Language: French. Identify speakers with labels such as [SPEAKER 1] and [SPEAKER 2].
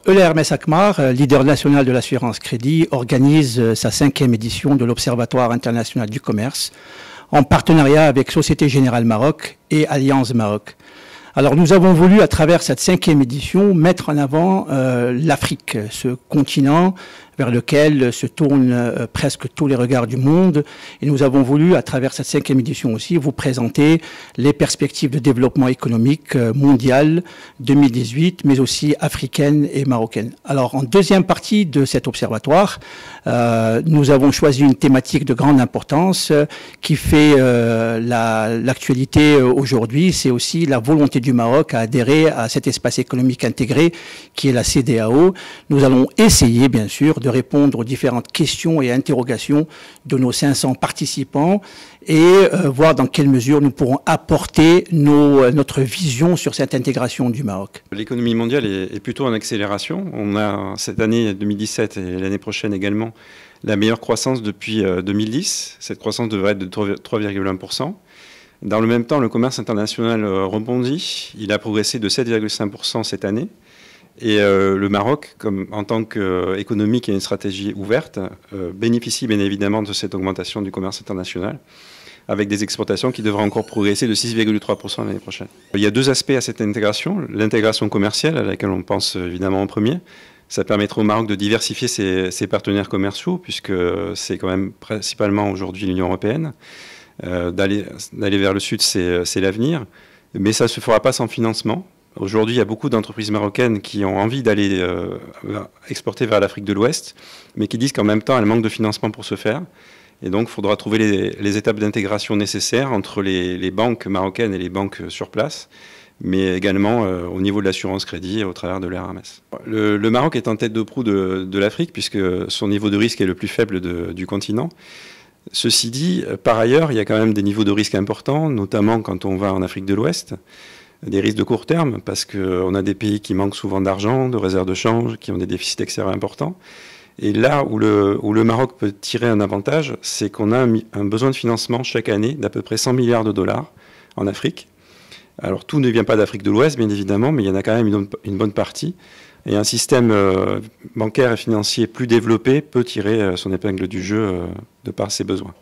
[SPEAKER 1] ELRMS Akmar, leader national de l'assurance crédit, organise sa 5e édition de l'Observatoire international du commerce en partenariat avec Société Générale Maroc et Allianz Maroc. Alors nous avons voulu, à travers cette 5e édition, mettre en avant l'Afrique, ce continent vers lequel se tournent presque tous les regards du monde. Et nous avons voulu, à travers cette 5e édition aussi, vous présenter les perspectives de développement économique mondial 2018, mais aussi africaine et marocaine. Alors, en deuxième partie de cet observatoire, nous avons choisi une thématique de grande importance qui fait l'actualité aujourd'hui. C'est aussi la volonté du Maroc à adhérer à cet espace économique intégré qui est la CEDEAO. Nous allons essayer, bien sûr, de répondre aux différentes questions et interrogations de nos 500 participants et voir dans quelle mesure nous pourrons apporter notre vision sur cette intégration du Maroc.
[SPEAKER 2] L'économie mondiale est plutôt en accélération. On a cette année 2017 et l'année prochaine également la meilleure croissance depuis 2010. Cette croissance devrait être de 3,1%. Dans le même temps, le commerce international rebondit. Il a progressé de 7,5% cette année. Et le Maroc, en tant qu'économie qui a une stratégie ouverte, bénéficie bien évidemment de cette augmentation du commerce international, avec des exportations qui devraient encore progresser de 6,3% l'année prochaine. Il y a deux aspects à cette intégration. L'intégration commerciale, à laquelle on pense évidemment en premier. Ça permettra au Maroc de diversifier ses partenaires commerciaux, puisque c'est quand même principalement aujourd'hui l'Union européenne. D'aller vers le sud, c'est l'avenir. Mais ça ne se fera pas sans financement. Aujourd'hui, il y a beaucoup d'entreprises marocaines qui ont envie d'aller exporter vers l'Afrique de l'Ouest, mais qui disent qu'en même temps, elles manquent de financement pour ce faire. Et donc, il faudra trouver les étapes d'intégration nécessaires entre les banques marocaines et les banques sur place, mais également au niveau de l'assurance crédit au travers de l'ELRMS. Le Maroc est en tête de proue de l'Afrique, puisque son niveau de risque est le plus faible du continent. Ceci dit, par ailleurs, il y a quand même des niveaux de risque importants, notamment quand on va en Afrique de l'Ouest. Des risques de court terme, parce qu'on a des pays qui manquent souvent d'argent, de réserves de change, qui ont des déficits extérieurs importants. Et là où le Maroc peut tirer un avantage, c'est qu'on a un besoin de financement chaque année d'à peu près 100 milliards de dollars en Afrique. Alors tout ne vient pas d'Afrique de l'Ouest, bien évidemment, mais il y en a quand même une bonne partie. Et un système bancaire et financier plus développé peut tirer son épingle du jeu de par ses besoins.